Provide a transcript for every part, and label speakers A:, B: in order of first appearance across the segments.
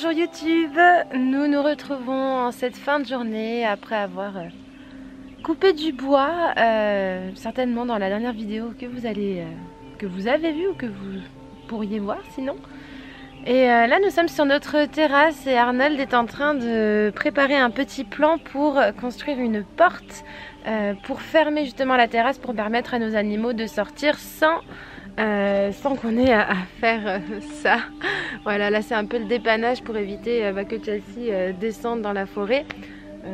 A: Bonjour YouTube, nous nous retrouvons en cette fin de journée après avoir coupé du bois, certainement dans la dernière vidéo que vous avez vue ou que vous pourriez voir sinon. Et là nous sommes sur notre terrasse et Arnold est en train de préparer un petit plan pour construire une porte pour fermer justement la terrasse pour permettre à nos animaux de sortir sans qu'on ait à faire ça. Voilà, là c'est un peu le dépannage pour éviter que Chelsea descende dans la forêt.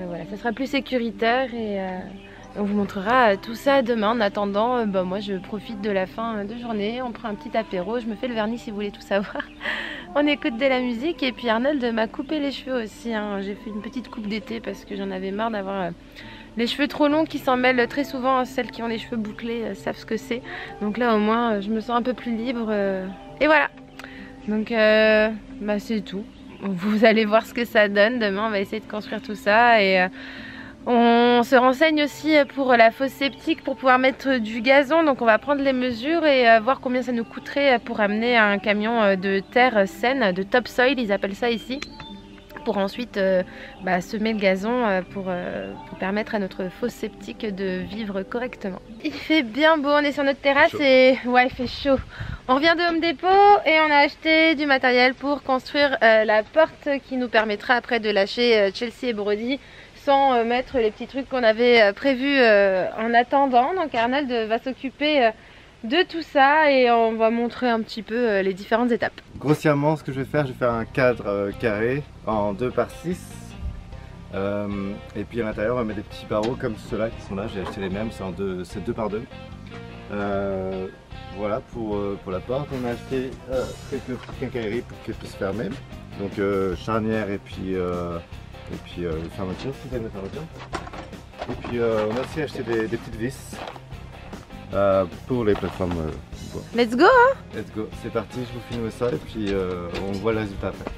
A: Voilà, ça sera plus sécuritaire et on vous montrera tout ça demain. En attendant, moi je profite de la fin de journée, on prend un petit apéro, je me fais le vernis si vous voulez tout savoir. On écoute de la musique et puis Arnold m'a coupé les cheveux aussi, hein. J'ai fait une petite coupe d'été parce que j'en avais marre d'avoir les cheveux trop longs qui s'en mêlent très souvent. Celles qui ont les cheveux bouclés savent ce que c'est. Donc là au moins je me sens un peu plus libre et voilà. Donc c'est tout. Vous allez voir ce que ça donne. Demain on va essayer de construire tout ça et on se renseigne aussi pour la fosse septique pour pouvoir mettre du gazon. Donc on va prendre les mesures et voir combien ça nous coûterait pour amener un camion de terre saine, de topsoil ils appellent ça ici, pour ensuite semer le gazon pour permettre à notre fosse septique de vivre correctement. Il fait bien beau, on est sur notre terrasse et ouais, il fait chaud. On revient de Home Depot et on a acheté du matériel pour construire la porte qui nous permettra après de lâcher Chelsea et Brody sans mettre les petits trucs qu'on avait prévus en attendant. Donc Arnold va s'occuper de tout ça et on va montrer un petit peu les différentes étapes.
B: Grossièrement, ce que je vais faire un cadre carré en 2 par 6 et puis à l'intérieur on va mettre des petits barreaux comme ceux-là qui sont là, j'ai acheté les mêmes, c'est 2 par 2. Voilà pour la porte. On a acheté quelques quincailleries pour qu'elle puisse fermer, donc charnière et puis fermeture, système de fermeture. Et puis on a aussi acheté des petites vis pour les plateformes bois.
A: Let's go hein.
B: Let's go, c'est parti, je vous filme ça et puis on voit le résultat après.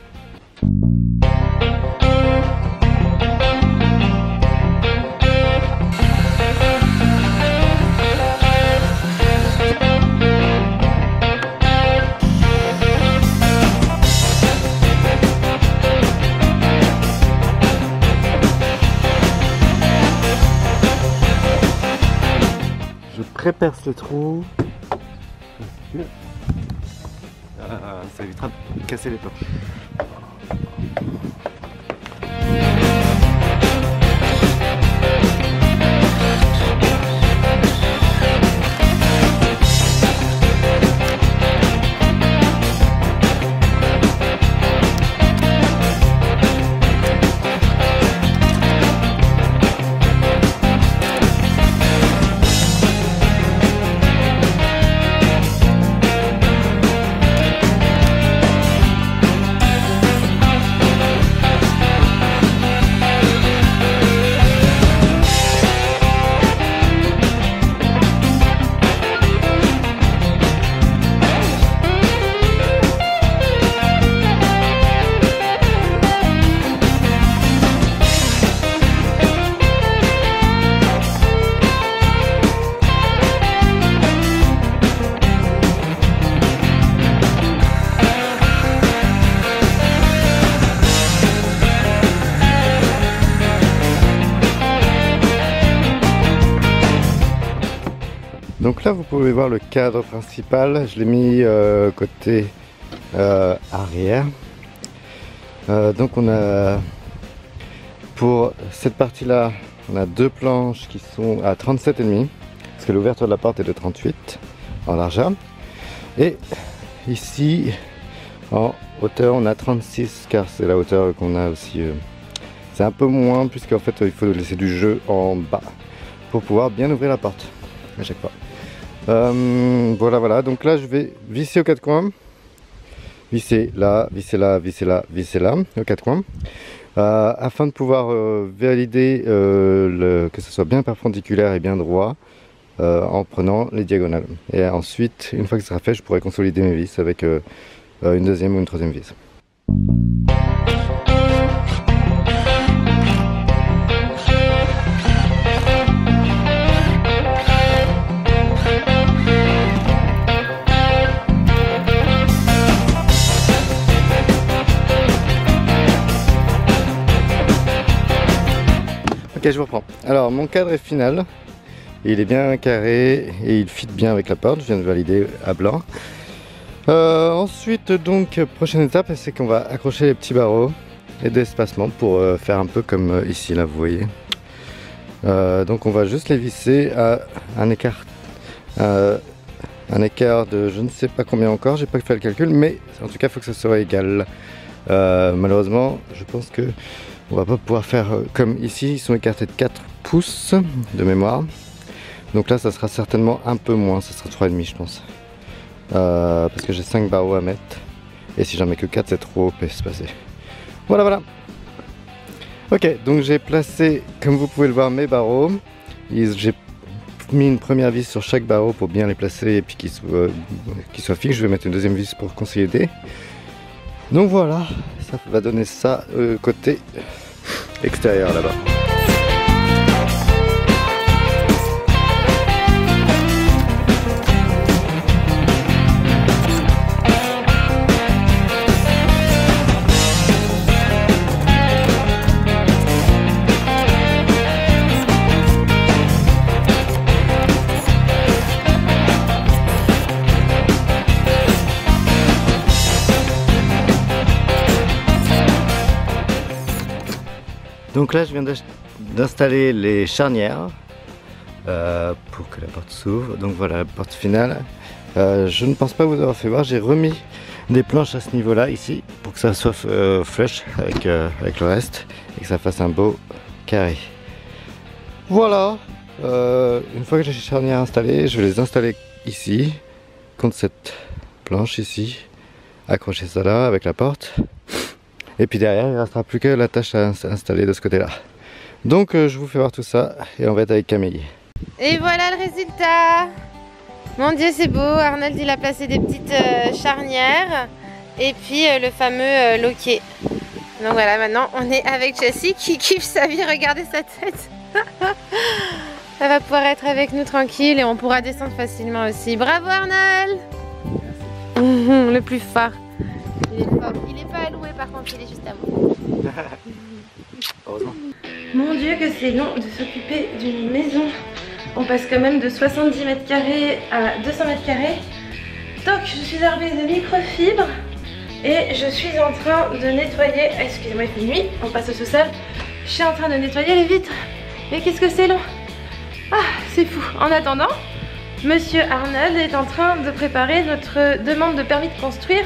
B: Je perce le trou. Ça évitera de casser les planches. Donc là vous pouvez voir le cadre principal, je l'ai mis côté arrière. Donc on a pour cette partie là, on a 2 planches qui sont à 37,5 parce que l'ouverture de la porte est de 38 en largeur. Et ici en hauteur on a 36 car c'est la hauteur qu'on a aussi. C'est un peu moins puisqu'en fait il faut laisser du jeu en bas pour pouvoir bien ouvrir la porte à chaque fois. Voilà, donc là je vais visser aux 4 coins, visser là, visser là, visser là, visser là, aux 4 coins, afin de pouvoir valider que ce soit bien perpendiculaire et bien droit en prenant les diagonales. Et ensuite, une fois que ce sera fait, je pourrai consolider mes vis avec une deuxième ou une troisième vis. Ok, je vous reprends. Alors mon cadre est final. Il est bien carré et il fit bien avec la porte. Je viens de valider à blanc. Ensuite donc prochaine étape, c'est qu'on va accrocher les petits barreaux et d'espacement pour faire un peu comme ici là, vous voyez. Donc on va juste les visser à un écart de je ne sais pas combien encore, j'ai pas fait le calcul, mais en tout cas il faut que ça soit égal. Malheureusement je pense que on va pas pouvoir faire comme ici, ils sont écartés de 4 pouces de mémoire. Donc là ça sera certainement un peu moins, ça sera 3,5 je pense. Parce que j'ai 5 barreaux à mettre. Et si j'en mets que 4 c'est trop espacé. Voilà voilà. Ok, donc j'ai placé, comme vous pouvez le voir, mes barreaux. J'ai mis une première vis sur chaque barreau pour bien les placer et puis qu'ils soient fixes. Je vais mettre une deuxième vis pour consolider. Donc voilà, ça va donner ça côté extérieur là-bas. Donc là je viens d'installer les charnières pour que la porte s'ouvre. Donc voilà la porte finale. Je ne pense pas vous avoir fait voir, j'ai remis des planches à ce niveau là ici pour que ça soit flush avec le reste et que ça fasse un beau carré. Voilà, une fois que j'ai les charnières installées, je vais les installer ici contre cette planche ici, accrocher ça là avec la porte. Et puis derrière, il ne restera plus que la tâche à installer de ce côté-là. Donc je vous fais voir tout ça et on va être avec Camille.
A: Et voilà le résultat. Mon Dieu, c'est beau. Arnold, il a placé des petites charnières et puis le fameux loquet. Donc voilà, maintenant on est avec Jessie qui kiffe sa vie. Regardez sa tête. Elle va pouvoir être avec nous tranquille et on pourra descendre facilement aussi. Bravo Arnold. Le plus fort. Il est fort. Il n'est pas alloué par contre, il est juste à moi.
B: Heureusement.
A: Mon Dieu que c'est long de s'occuper d'une maison. On passe quand même de 70 mètres carrés à 200 mètres carrés. Donc je suis armée de microfibres et je suis en train de nettoyer. Excusez-moi, il fait nuit, on passe au sous-sol. Je suis en train de nettoyer les vitres. Mais qu'est-ce que c'est long. Ah, c'est fou. En attendant, Monsieur Arnold est en train de préparer notre demande de permis de construire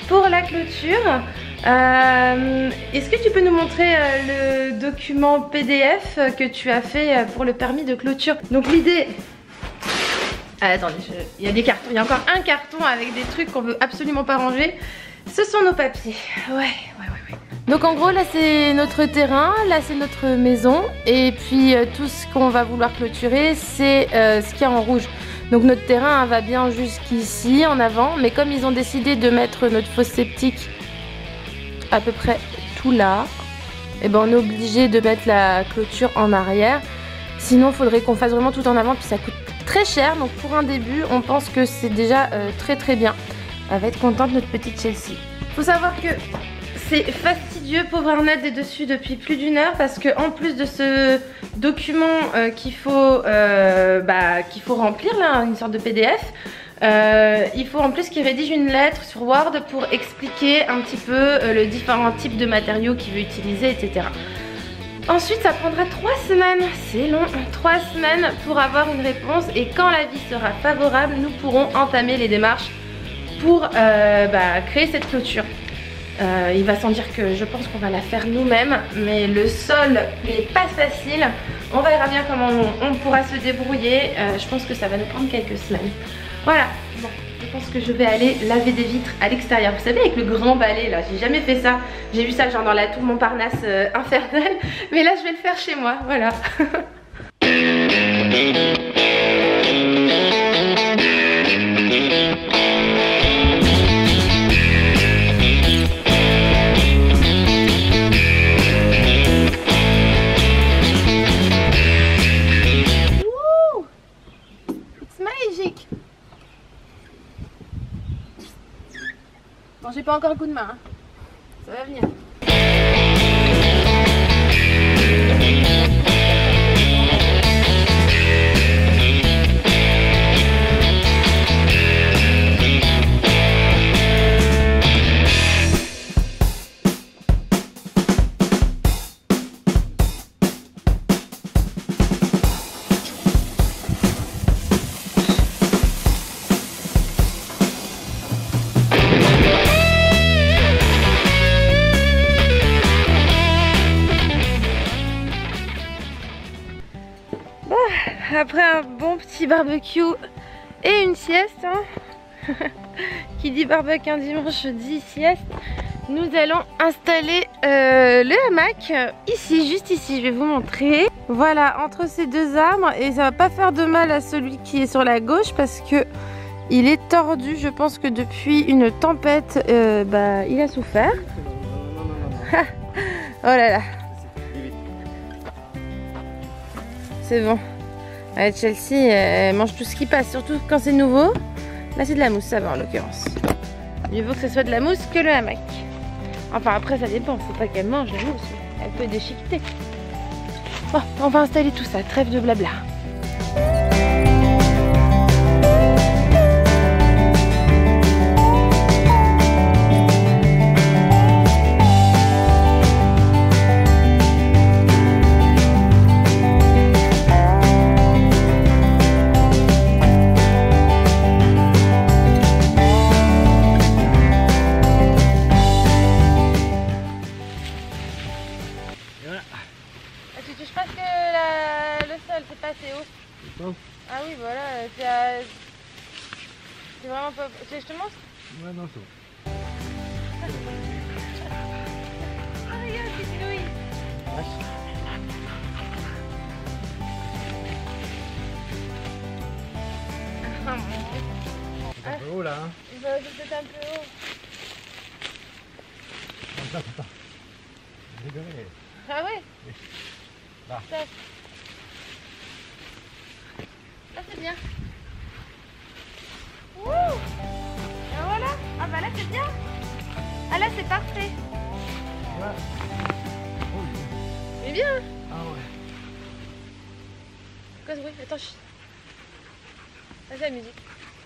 A: pour la clôture. Est-ce que tu peux nous montrer le document PDF que tu as fait pour le permis de clôture? Donc l'idée... attendez, il y a des cartons, il y a encore un carton avec des trucs qu'on veut absolument pas ranger. Ce sont nos papiers. Ouais. Donc en gros là c'est notre terrain, là c'est notre maison. Et puis tout ce qu'on va vouloir clôturer c'est ce qu'il y a en rouge. Donc notre terrain va bien jusqu'ici en avant. Mais comme ils ont décidé de mettre notre fosse septique à peu près tout là, et ben on est obligé de mettre la clôture en arrière. Sinon il faudrait qu'on fasse vraiment tout en avant. Puis ça coûte très cher. Donc pour un début on pense que c'est déjà très bien. Elle va être contente notre petite Chelsea. Faut savoir que c'est fastidieux, pauvre Arnold est dessus depuis plus d'1 heure parce que en plus de ce document qu'il faut remplir là, une sorte de PDF, il faut en plus qu'il rédige une lettre sur Word pour expliquer un petit peu le différents types de matériaux qu'il veut utiliser, etc. Ensuite ça prendra 3 semaines, c'est long, 3 semaines pour avoir une réponse et quand la vie sera favorable, nous pourrons entamer les démarches pour créer cette clôture. Il va sans dire que je pense qu'on va la faire nous-mêmes, mais le sol n'est pas facile. On verra bien comment on pourra se débrouiller. Je pense que ça va nous prendre quelques semaines. Voilà, bon, je pense que je vais aller laver des vitres à l'extérieur. Vous savez, avec le grand balai là, j'ai jamais fait ça. J'ai vu ça genre dans la tour Montparnasse infernale, mais là je vais le faire chez moi, voilà. Bon, j'ai pas encore le coup de main, hein. Ça va venir. après un bon petit barbecue et une sieste, hein. Qui dit barbecue un dimanche dit sieste. Nous allons installer le hamac ici, juste ici, je vais vous montrer. Voilà, entre ces deux arbres, et ça va pas faire de mal à celui qui est sur la gauche parce que il est tordu. Je pense que depuis une tempête, il a souffert. Oh là là. C'est bon. Chelsea, elle mange tout ce qui passe, surtout quand c'est nouveau. Là, c'est de la mousse, ça va en l'occurrence. Mieux vaut que ce soit de la mousse que le hamac. Enfin, après, ça dépend. Faut pas qu'elle mange la mousse. Elle peut déchiqueter. Bon, on va installer tout ça. Trêve de blabla. Tu touches presque le sol, c'est pas assez haut. Ah oui, voilà, c'est vraiment pas... Tu veux que je te montre?
B: Ouais, non, c'est bon.
A: Ah, regarde, c'est Louis. Ah, mon Dieu.
B: C'est un peu haut là, hein?
A: C'est peut-être un peu haut.
B: Attends. Rigolez.
A: Ah ouais?
B: Là.
A: Ça c'est bien. Ouh! Et voilà. Ah bah là c'est bien. Ah là c'est parfait.
B: Ouais. Oh,
A: Mais bien.
B: ah ouais.
A: Quoi ce bruit? Attends, chut. Ah, c'est la musique.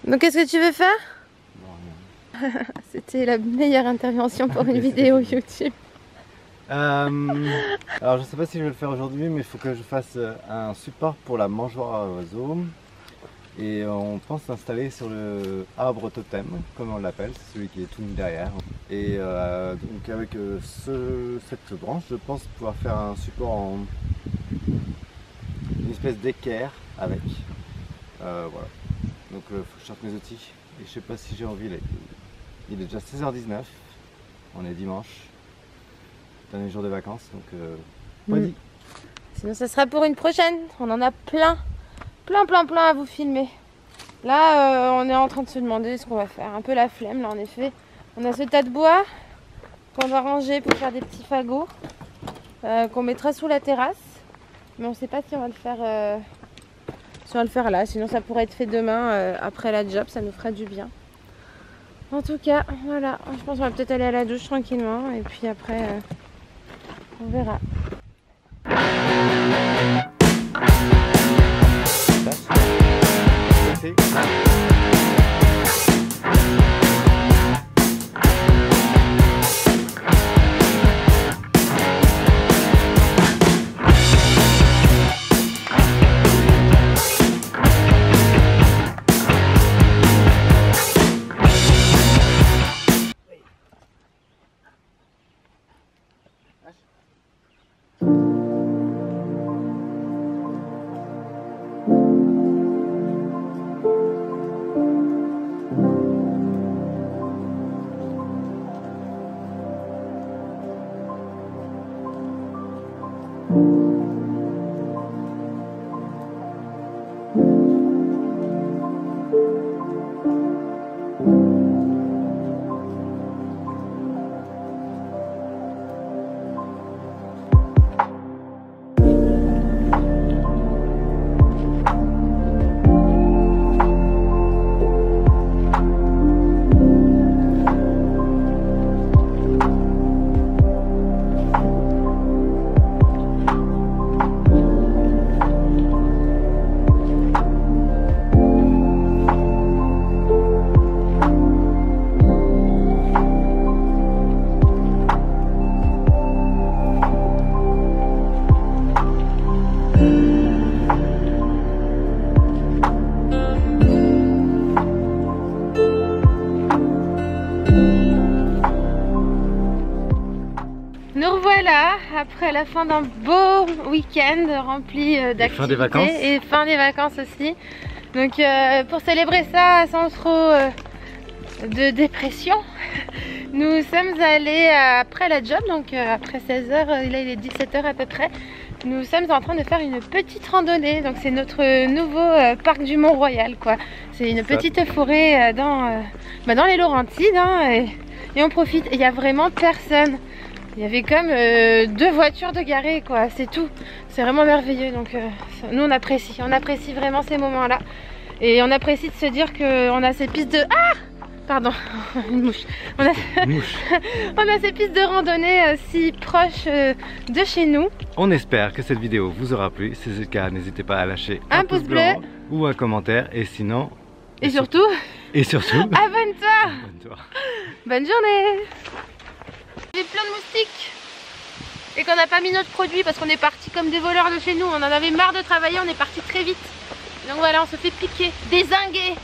A: Donc qu'est-ce que tu veux faire?
B: Non, rien.
A: C'était la meilleure intervention pour une vidéo YouTube.
B: Alors je sais pas si je vais le faire aujourd'hui, mais il faut que je fasse un support pour la mangeoire à oiseaux. Et on pense l'installer sur le arbre totem, comme on l'appelle, c'est celui qui est tout nu derrière. Et donc avec cette branche, je pense pouvoir faire un support en une espèce d'équerre avec. Voilà. Donc il faut que je sorte mes outils. Et je sais pas si j'ai envie. Il est déjà 16h19, on est dimanche. Dernier jour de vacances, donc pas dit.
A: Sinon ça sera pour une prochaine. On en a plein à vous filmer. Là on est en train de se demander ce qu'on va faire. Un peu la flemme là en effet. On a ce tas de bois qu'on va ranger pour faire des petits fagots qu'on mettra sous la terrasse. Mais on ne sait pas si on va le faire là. Sinon ça pourrait être fait demain après la job, ça nous fera du bien. En tout cas, voilà. Je pense qu'on va peut-être aller à la douche tranquillement et puis après on verra. après la fin d'un beau week-end rempli d'activités.
B: Fin des vacances.
A: Et fin des vacances aussi. Donc pour célébrer ça sans trop de dépression, nous sommes allés après la job, donc après 16h, là il est 17h à peu près. Nous sommes en train de faire une petite randonnée, donc c'est notre nouveau parc du Mont-Royal quoi. C'est une petite forêt dans les Laurentides hein, et on profite. Il n'y a vraiment personne. Il y avait comme 2 voitures de garées quoi, c'est tout. C'est vraiment merveilleux, donc nous on apprécie vraiment ces moments là. Et on apprécie de se dire qu'on a ces pistes de... Ah pardon, une mouche. On a ces pistes de randonnée si proches de chez nous.
B: On espère que cette vidéo vous aura plu. Si c'est le cas, n'hésitez pas à lâcher
A: un pouce bleu
B: ou un commentaire. Et sinon...
A: Et surtout,
B: abonne-toi.
A: Bonne journée. J'ai plein de moustiques. Et qu'on n'a pas mis notre produit parce qu'on est parti comme des voleurs de chez nous. On en avait marre de travailler, on est parti très vite. Donc voilà, on se fait piquer, dézinguer.